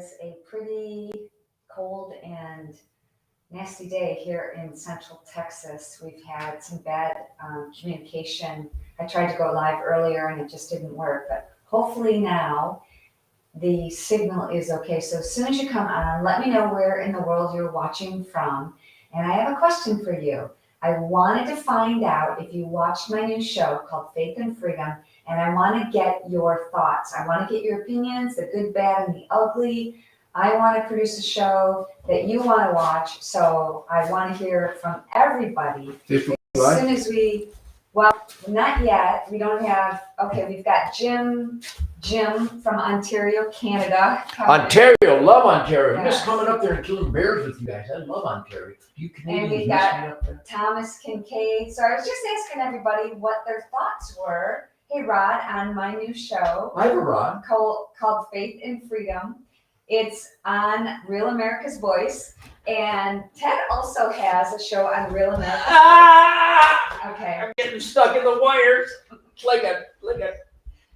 is a pretty cold and nasty day here in Central Texas. We've had some bad communication. I tried to go live earlier and it just didn't work, but hopefully now the signal is okay. So as soon as you come on, let me know where in the world you're watching from. And I have a question for you. I wanted to find out if you watched my new show called Faith and Freedom, and I want to get your thoughts. I want to get your opinions, the good, bad, and the ugly. I want to produce a show that you want to watch, so I want to hear from everybody. As soon as well, not yet. We don't have, okay, we've got Jim from Ontario, Canada. Ontario, love Ontario. I'm Yes. just coming up there and killing bears with you guys. I love Ontario. You Canadians we miss got me up there. Thomas Kincaid. So I was just asking everybody what their thoughts were. Hey, Rod, on my new show I have a rod. called Faith and Freedom. It's on Real America's Voice. And Ted also has a show on Real America's Ah! Voice. Okay. I'm getting stuck in the wires. It's like a.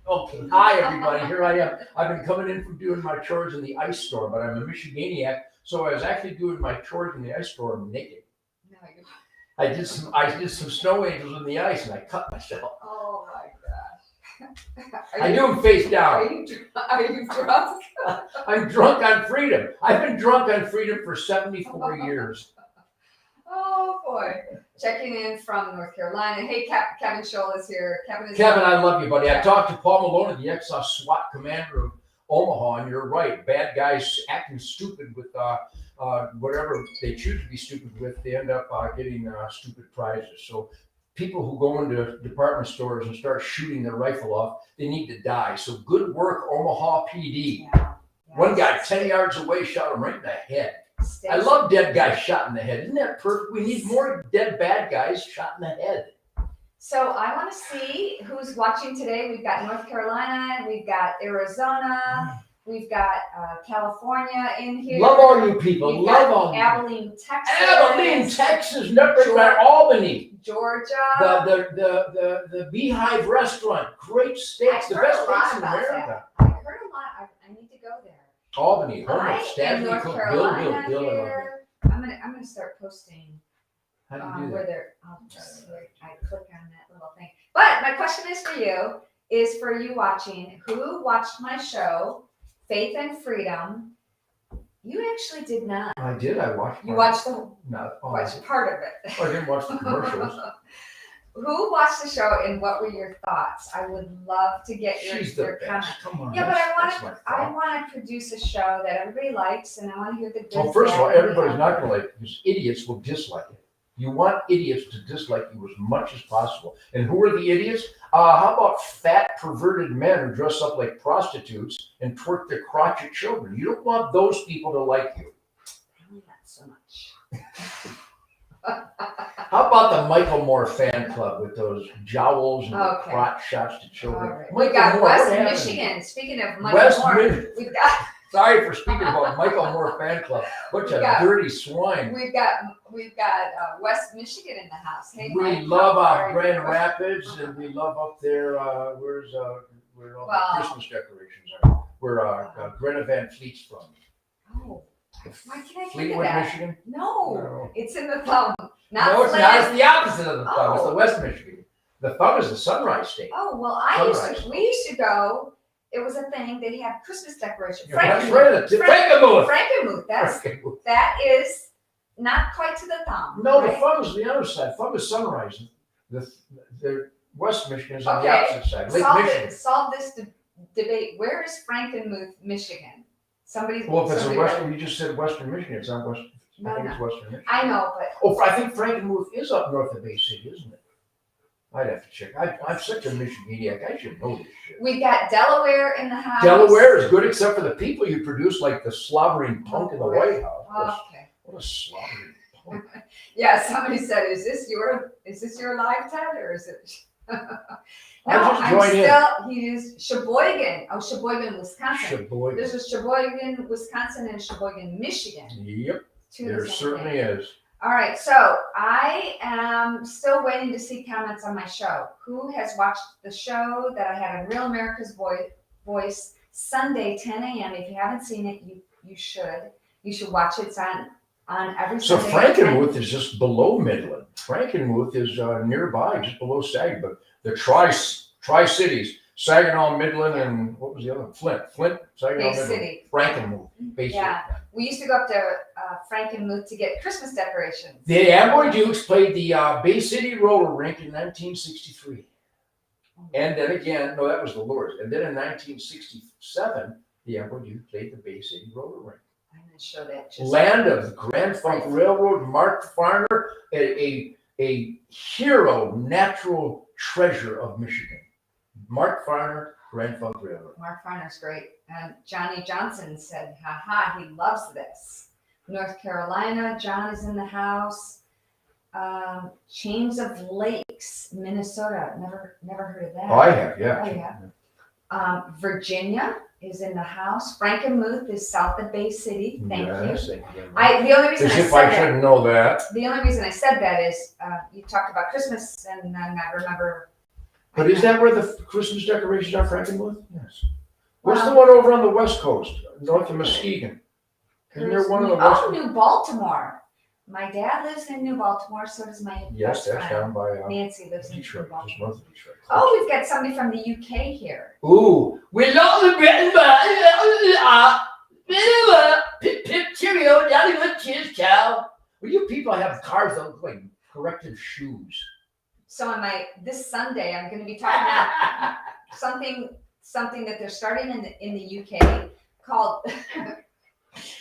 Okay, hi everybody. Here I am. I've been coming in from doing my chores in the ice store, but I'm a Michiganiac, so I was actually doing my chores in the ice store naked. No, you. I did some snow angels in the ice, and I cut myself. Oh my gosh. I do them face Are down. you drunk? I'm drunk on freedom. I've been drunk on freedom for 74 years. Oh boy. Checking in from North Carolina. Hey, Kevin Scholl is here. Kevin, I love you, buddy. I talked to Paul Maloney, the ex-SWAT commander of Omaha, and you're right. Bad guys acting stupid with whatever they choose to be stupid with, they end up getting stupid prizes. So people who go into department stores and start shooting their rifle off, they need to die. So good work, Omaha PD. Yeah. One guy 10 yards away shot him right in the head. Stay I love dead guys shot in the head. Isn't that perfect? We need more dead bad guys shot in the head. So I want to see who's watching today. We've got North Carolina, we've got Arizona, we've got California in here. Love all you people. We've Love got all you. Abilene, Texas. Abilene, Texas, nothing but Albany. Georgia. The Beehive Restaurant, great steaks, the best steaks in America. I heard a lot. I need to go there. Albany, home of I am Stanley North Cook, Carolina Bill, here. I'm gonna start posting How do you do where that? they're. I'll just I click on that little thing. But my question is for you watching, who watched my show, Faith and Freedom. You actually did not. I did. I watched. You watched the Not all. watched part of it. I didn't watch the commercials. Who watched the show and what were your thoughts? I would love to get She's your the comments. best. Come on. Yeah, but that's my I thought. want to produce a show that everybody likes, and I want to hear the good. Well, first of all, bad, and the everybody's not ugly. going to like it because idiots will dislike it. You want idiots to dislike you as much as possible. And who are the idiots? How about fat, perverted men who dress up like prostitutes and twerk their crotch at children? You don't want those people to like you. Probably not so much. How about the Michael Moore fan club with those jowls and the Okay. crotch shots to children? All right. Michael We got Moore, West what happened? Michigan. Speaking of Michael West Moore, Michigan. we've got Sorry for speaking about Michael Moore fan club. Bunch of Yeah. dirty swine. we've got West Michigan in the house. Hey, We Mike, love how are you? Grand Rapids, and we love up there. Where all Well- the Christmas decorations are? Where Greta Van Fleet's from? Oh, why can't I think of Fleetwood, that? Michigan. No, No. it's in the thumb. No, Not it's Flint. not. It's the opposite of the thumb. It's Oh. the West Michigan. The thumb is the Sunrise State. Oh, well, we used to go, it was a thing, they had Christmas decorations. Yeah, that's right. Frankenmuth. Frankenmuth, that is not quite to the thumb. No, the right? thumb is the other side. Thumb is Sunrise. The West Michigan is on the Okay. opposite side. Lake Michigan. Solve this debate. Where is Frankenmuth, Michigan? Somebody. Well, if it's a somebody Western, you just said Western Michigan. It's not Western. No, I think no. it's Western Michigan. I know, but Oh, I think Frankenmuth is up north of Bay City, isn't it? I'd have to check. I'm such a Michiganiac. I should know this shit. we got Delaware in the house. Delaware is good, except for the people you produce, like the slobbering punk in the White House. Okay. What a slobbering punk. Yeah, somebody said, "Is this your live Ted or is it?" No, just joined in. He used Sheboygan. Oh, Sheboygan, Wisconsin. Sheboygan. There's a Sheboygan, Wisconsin, and Sheboygan, Michigan. Yep, Two of the there same certainly thing. is. All right, so I am still waiting to see comments on my show. Who has watched the show that I had on Real America's Voice Sunday, 10 a.m.? If you haven't seen it, you You should. You should watch it. It's on every So Sunday. at 10. Frankenmuth is just below Midland. Frankenmuth is nearby, just below Sag, but the Tri-Cities, Saginaw, Midland, and what was the other one? Flint, Saginaw, Bay Midland. City. Frankenmuth, Bay City. Yeah. We used to go up to Frankenmuth to get Christmas decorations. The Amboy Dukes played the Bay City roller rink in 1963. And then again, no, that was the Lures. And then in 1967, the Amboy Dukes played the Bay City roller rink. I'm going to show that. Land of the Grand Funk Railroad, Mark Farner, a hero, natural treasure of Michigan. Mark Farner, Grand Funk Railroad. Mark Farner's great. And Johnny Johnson said, haha, he loves this. North Carolina, John is in the house. Chains of Lakes, Minnesota. Never heard of that. Oh, I have, yeah. Oh, yeah. Virginia is in the house. Frankenmuth is south of Bay City. Thank you. Thank you. The only reason As I if said I that. shouldn't know that. The only reason I said that is you talked about Christmas, and then I remember. But is that where the Christmas decorations are, Frankenmuth? Yes. What's the Well- one over on the west coast, north of Muskegon? Isn't there one on the west? Oh, New Baltimore. My dad lives in New Baltimore. So does my Yes, best that's friend. down by Nancy lives in New Detroit, just Baltimore. north of Detroit. Oh, we've got somebody from the UK here. Ooh, we love the Britain, pip pip cheerio, Johnny good cheers, cow. Well, you people have cars that look like corrective shoes. So this Sunday, I'm going to be talking about something that they're starting in the UK called.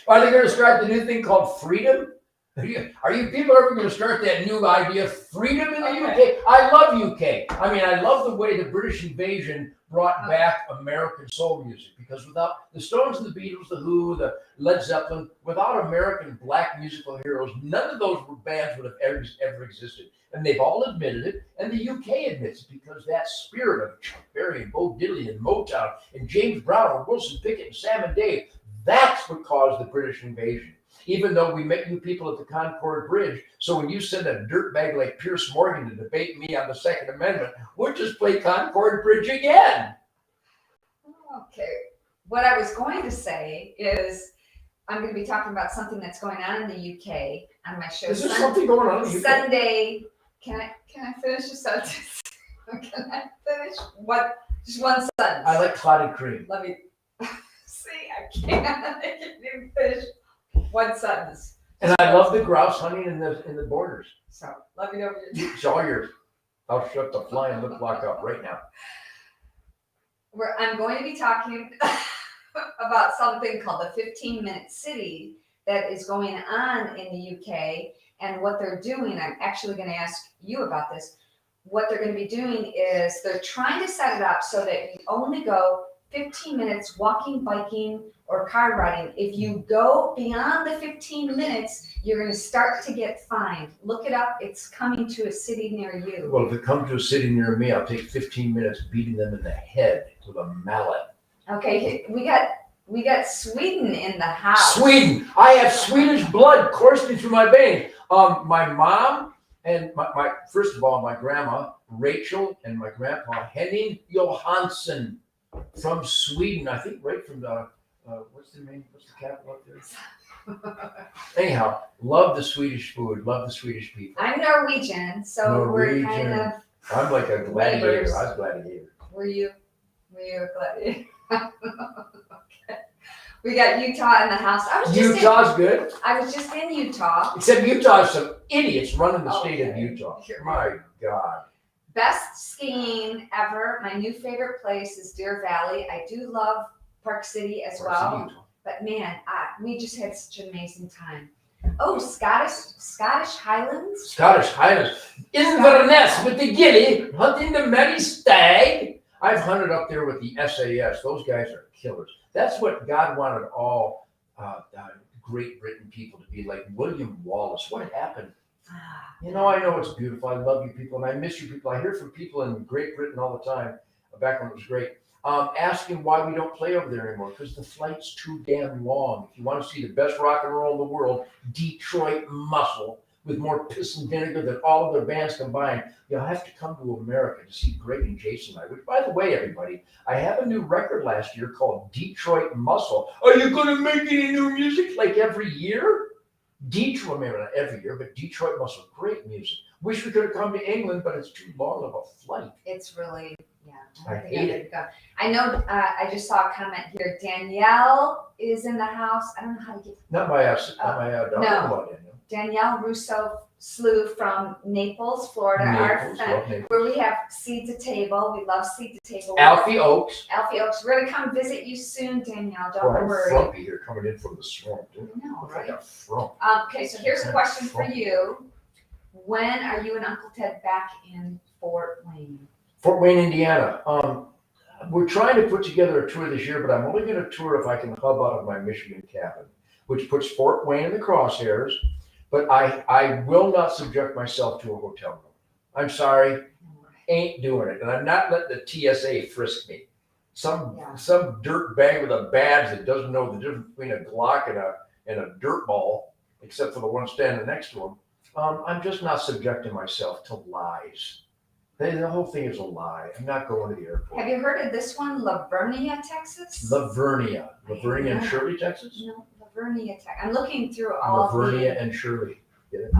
Are they going to start the new thing called freedom? Are you people ever going to start that new idea, freedom in the UK? I love UK. I mean, I love the way the British invasion brought back American soul music, because without the Stones and the Beatles, the Who, the Led Zeppelin, without American black musical heroes, none of those bands would have ever existed. And they've all admitted it, and the UK admits it, because that spirit of Chuck Berry and Bo Diddley and Motown and James Brown and Wilson Pickett and Sam and Dave, that's what caused the British invasion. Even though we met you people at the Concord Bridge, so when you send a dirtbag like Pierce Morgan to debate me on the Second Amendment, we'll just play Concord Bridge again. Okay. What I was going to say is I'm going to be talking about something that's going on in the UK on my show. Is there something going on in the UK? Sunday. Can I finish a sentence? Can I finish just one sentence? I like clotted cream. Let me see. I can't even finish one sentence. And I love the grouse hunting in the borders. So let me know if you're. It's all yours. I'll shut the flying lip lock up right now. I'm going to be talking about something called the 15-minute city that is going on in the UK, and what they're doing. I'm actually going to ask you about this. What they're going to be doing is they're trying to set it up so that you only go 15 minutes walking, biking, or car riding. If you go beyond the 15 minutes, you're going to start to get fined. Look it up. It's coming to a city near you. Well, if it comes to a city near me, I'll take 15 minutes beating them in the head with a mallet. Okay, we got Sweden in the house. Sweden. I have Swedish blood coursing through my veins. My mom and my first of all, my grandma Rachel and my grandpa Henning Johansson from Sweden. I think right from the what's the capital up there? Anyhow, love the Swedish food. Love the Swedish people. I'm Norwegian, so we're kind Norwegian. of. I'm like a gladiator. Neighbors. I was gladiator. Were you a gladiator? Okay. We got Utah in the house. Utah's good. I was just in Utah. Except Utah has some idiots running the state of Okay. Utah. My God. Best skiing ever. My new favorite place is Deer Valley. I do love Park City as Parts of well. Utah. But man, we just had such an amazing time. Oh, Scottish Highlands. Scottish Highlands. Inverness with the gilly, hunting the merry stag. I've hunted up there with the SAS. Those guys are killers. That's what God wanted all Great Britain people to be like. William Wallace. What happened? You know, I know it's beautiful. I love you people, and I miss you people. I hear from people in Great Britain all the time, back when it was great, asking why we don't play over there anymore, because the flight's too damn long. If you want to see the best rock and roll in the world, Detroit Muscle, with more piss and vinegar than all of their bands combined. You'll have to come to America to see Greg and Jason and I. Which, by the way, everybody, I have a new record last year called Detroit Muscle. Are you going to make any new music like every year? Detroit, maybe not every year, but Detroit Muscle, great music. Wish we could have come to England, but it's too long of a flight. It's really, yeah. I don't think hate could go. I know, I just saw a comment here. Danielle is in the house. I don't know how to get. Not my daughter. No. Danielle Russo Slew from Naples, Florida, our Naples, friend, love Naples. where we have Seed to Table. We love Seed to Table. Alfie Oaks. Alfie Oaks. We're going to come visit you soon, Danielle. Don't Well, I'm worry. frumpy here coming in from the swamp. Dude. I know, Looks like right? a frump. Okay, so here's a question for you. When are you and Uncle Ted back in Fort Wayne? Fort Wayne, Indiana. We're trying to put together a tour this year, but I'm only going to tour if I can hub out of my Michigan cabin, which puts Fort Wayne in the crosshairs. But I will not subject myself to a hotel room. I'm sorry, ain't doing it. And I'm not letting the TSA frisk me. Some dirt bag with a badge that doesn't know the difference between a Glock and a dirt ball, except for the one standing next to him. I'm just not subjecting myself to lies. The whole thing is a lie. I'm not going to the airport. Have you heard of this one, Lavernia, Texas? Lavernia and Shirley, Texas? No, Lavernia, Texas. I'm looking through all Lavernia and Shirley.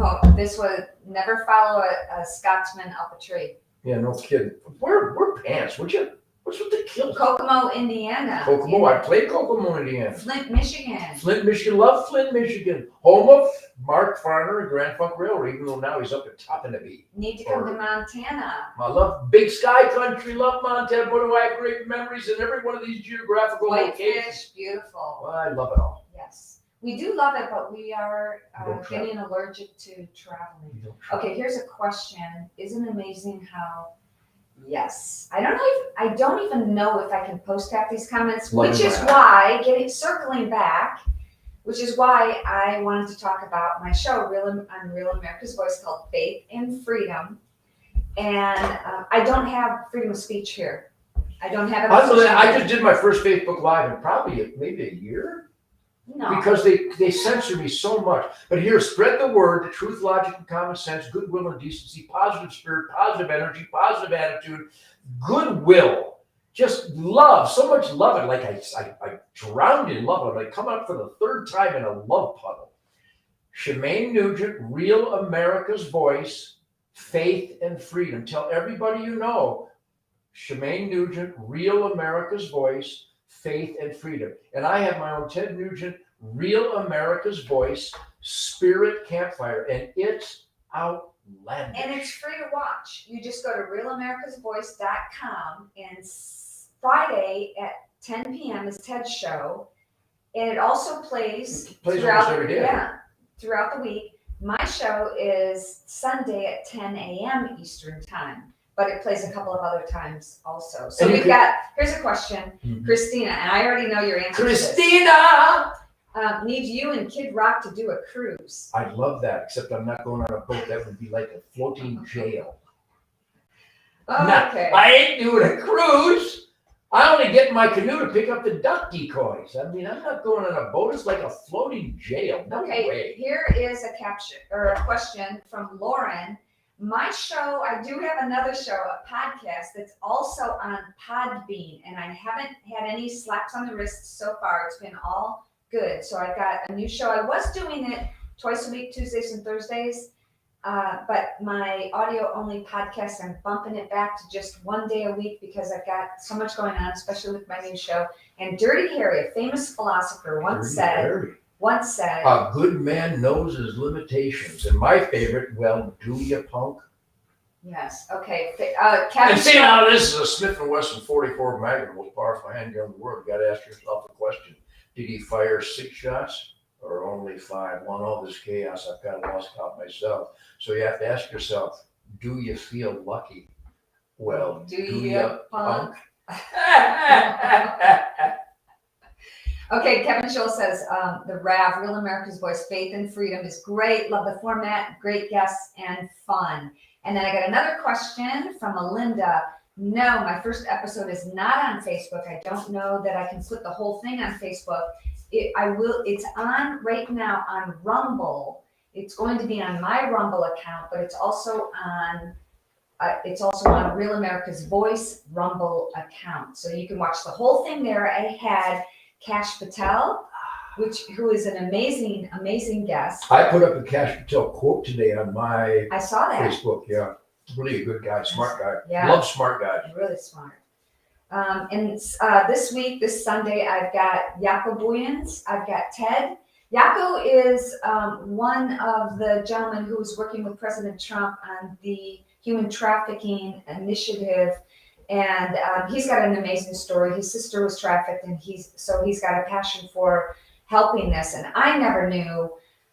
Oh, this was never follow a Scotsman up a tree. Yeah, no kidding. Wear pants, would you? What's with the kilt? Kokomo, Indiana. Kokomo. I played Kokomo, Indiana. Flint, Michigan. Flint, Michigan. Love Flint, Michigan. Home of Mark Farner and Grand Funk Railroad, even though now he's up at top of the beat. Need to come to Montana. I love Big Sky Country. Love Montana. Boy, do I have great memories in every one of these geographical locations. Whitefish, beautiful. Well, I love it all. Yes. We do love it, but we are Don't getting allergic to traveling. You don't try. Okay, here's a question. Isn't it amazing how? Yes, I don't even know if I can post half these comments, Love which it. is why circling back, which is why I wanted to talk about my show, on Real America's Voice, called Faith and Freedom, and I don't have freedom of speech here. I don't have it. I just did my first Facebook Live in probably maybe a year. No. Because they censor me so much. But here, spread the word, the truth, logic, and common sense, goodwill and decency, positive spirit, positive energy, positive attitude, goodwill, just love, so much love. And like I drowned in love. I come up for the third time in a love puddle. Shemaine Nugent, Real America's Voice, Faith and Freedom. Tell everybody you know, Shemaine Nugent, Real America's Voice, Faith and Freedom. And I have my own Ted Nugent, Real America's Voice, Spirit Campfire, and it's outlandish. And it's free to watch. You just go to realamericasvoice.com, and Friday at 10 p.m. is Ted's show. And it also plays almost every day. Yeah, throughout the week. My show is Sunday at 10 a.m. Eastern time. But it plays a couple of other times also. So here's a question, Christina, and I already know your answer. Christina! Need you and Kid Rock to do a cruise. I'd love that, except I'm not going on a boat. That would be like a floating jail. Oh, okay. I ain't doing a cruise. I only get in my canoe to pick up the duck decoys. I mean, I'm not going on a boat. It's like a floating jail. No way. Here is a caption or a question from Lauren. My show, I do have another show, a podcast that's also on Podbean, and I haven't had any slaps on the wrist so far. It's been all good. So I've got a new show. I was doing it twice a week, Tuesdays and Thursdays, but my audio-only podcast, I'm bumping it back to just one day a week because I've got so much going on, especially with my new show. And Dirty Harry, a famous philosopher, once said, a good man knows his limitations. And my favorite, well, do ya, punk? Yes. Okay. And see, now this is a Smith & Wesson 44 Magnum, most powerful handgun in the world. You got to ask yourself the question: did he fire 6 shots or only 5? Well, in all this chaos, I've kind of lost count myself. So you have to ask yourself: do you feel lucky? Well, do ya, punk? Okay, Kevin Scholl says, the RAV, Real America's Voice, Faith and Freedom is great. Love the format, great guests, and fun. And then I got another question from Melinda. No, my first episode is not on Facebook. I don't know that I can put the whole thing on Facebook. It's on right now on Rumble. it's going to be on my Rumble account, but it's also on Real America's Voice Rumble account. So you can watch the whole thing there. I had Kash Patel, who is an amazing, amazing guest. I put up a Kash Patel quote today on my I saw that. Facebook. Yeah, really a good guy, smart guy. Yeah. Love smart guys. Really smart. And this week, this Sunday, I've got Jaco Booyens. I've got Ted. Jaco is one of the gentlemen who was working with President Trump on the human trafficking initiative. And he's got an amazing story. His sister was trafficked, and he's got a passion for helping this. And I never knew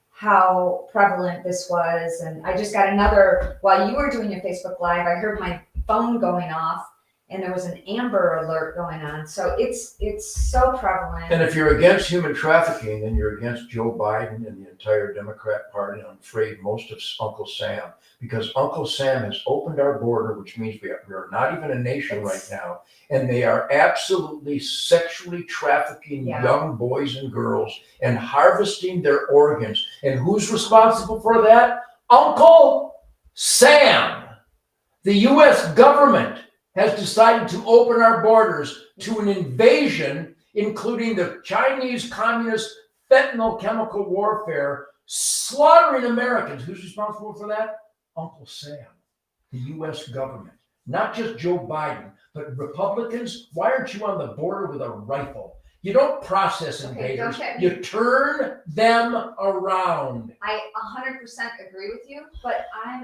how prevalent this was. And I just got another, while you were doing your Facebook Live, I heard my phone going off, and there was an Amber Alert going on. So it's so prevalent. And if you're against human trafficking, then you're against Joe Biden and the entire Democrat Party. I'm afraid most of Uncle Sam, because Uncle Sam has opened our border, which means we are not even a nation right now. And they are absolutely sexually trafficking young boys and girls and harvesting their organs. And who's responsible for that? Uncle Sam. The U.S. government has decided to open our borders to an invasion, including the Chinese communist fentanyl chemical warfare, slaughtering Americans. Who's responsible for that? Uncle Sam, the U.S. government. Not just Joe Biden, but Republicans. Why aren't you on the border with a rifle? You don't process invaders. You turn them around. I 100% agree with you, but I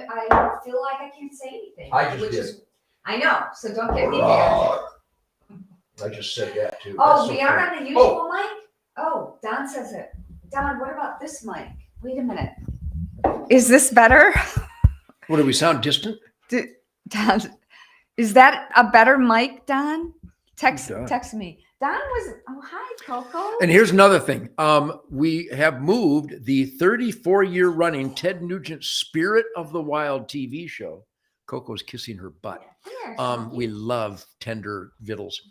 feel like I can't say anything. I just did. I know, so don't get me mad. I just said that too. Oh, That's we so are funny. on the usual mic? Oh, Don says it. Don, what about this mic? Wait a minute. Is this better? What, do we sound distant? Don, is that a better mic, Don? Text me. Don was, oh, hi, Coco. And here's another thing. We have moved the 34-year running Ted Nugent Spirit of the Wild TV show. Coco's kissing her butt. We love tender vittles.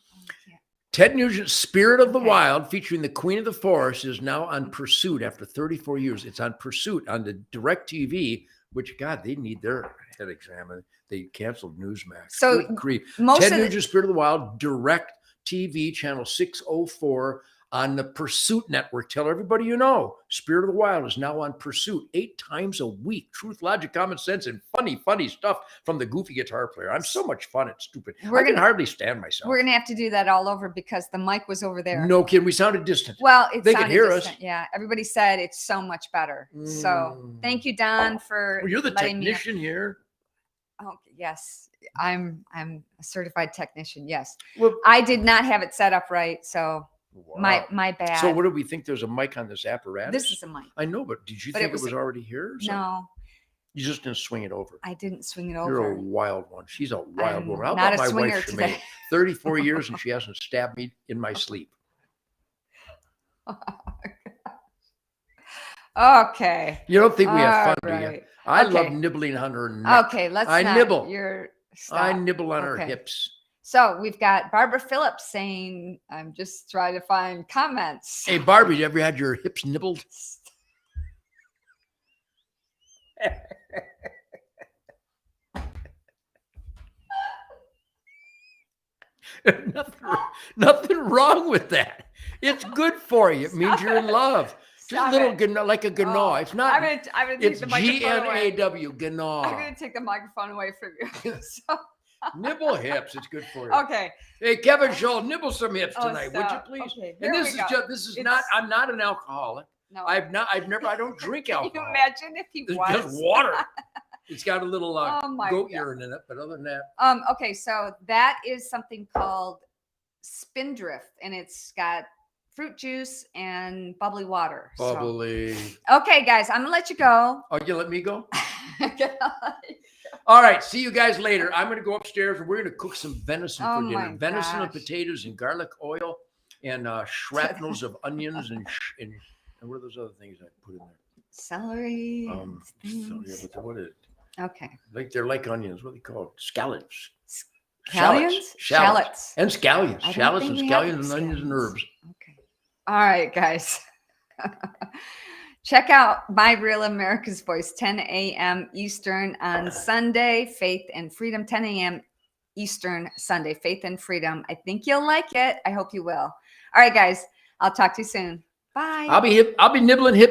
Ted Nugent's Spirit of the Wild, featuring the Queen of the Forest, is now on Pursuit after 34 years. It's on Pursuit on the DirecTV, which, God, they need their head examined. They canceled Newsmax. So Ted Nugent's Spirit of the Wild, DirecTV, channel 604 on the Pursuit Network. Tell everybody you know. Spirit of the Wild is now on Pursuit 8 times a week. Truth, logic, common sense, and funny stuff from the goofy guitar player. I'm so much fun. It's stupid. I can hardly stand myself. We're going to have to do that all over because the mic was over there. No kidding. We sounded distant. Well, they could hear distant. Us. Yeah. Everybody said it's so much better. So thank you, Don, for you're the technician here. Oh, yes. I'm a certified technician. Yes. Well, I did not have it set up right. So my bad. So what do we think? There's a mic on this apparatus? This is a mic. I know, but did you think it was already here? No. You just didn't swing it over. I didn't swing it over. You're a wild one. She's a wild woman. How not about a my wife, Shemaine? 34 years and she hasn't stabbed me in my sleep. Okay. You don't think we have fun, right. do you? I love nibbling on her neck. Okay, nibble. Stop. I nibble on her hips. So we've got Barbara Phillips saying, I'm just trying to find comments. Hey, Barbie, you ever had your hips nibbled? Nothing wrong with that. It's good for you. It means you're in love. Just a little like a gnaw. It's not. I'm gonna take the microphone away. G-N-A-W, gnaw. I'm going to take the microphone away from you. So. Nibble hips. It's good for you. Okay. Hey, Kevin Scholl, nibble some hips tonight, would you please? Okay, and this is not. I'm not an alcoholic. No. I don't drink alcohol. Can you imagine if he was? It's just water. It's got a little goat urine in it, but other than that. Okay, so that is something called Spindrift, and it's got fruit juice and bubbly water. Bubbly. So. Okay, guys, I'm gonna let you go. Oh, you let me go? All right, see you guys later. I'm going to go upstairs and we're going to cook some venison for dinner. Venison and potatoes and garlic oil and shrapnels of onions and what are those other things I put in there? Celery. What is it? Okay. They're like onions. What are they called? Scallops. Shallots. And scallions. Shallots and scallions and onions and herbs. Okay. All right, guys. Check out My Real America's Voice, 10 a.m. Eastern on Sunday. Faith and Freedom, 10 a.m. Eastern Sunday. Faith and Freedom. I think you'll like it. I hope you will. All right, guys. I'll talk to you soon. Bye. I'll be nibbling hip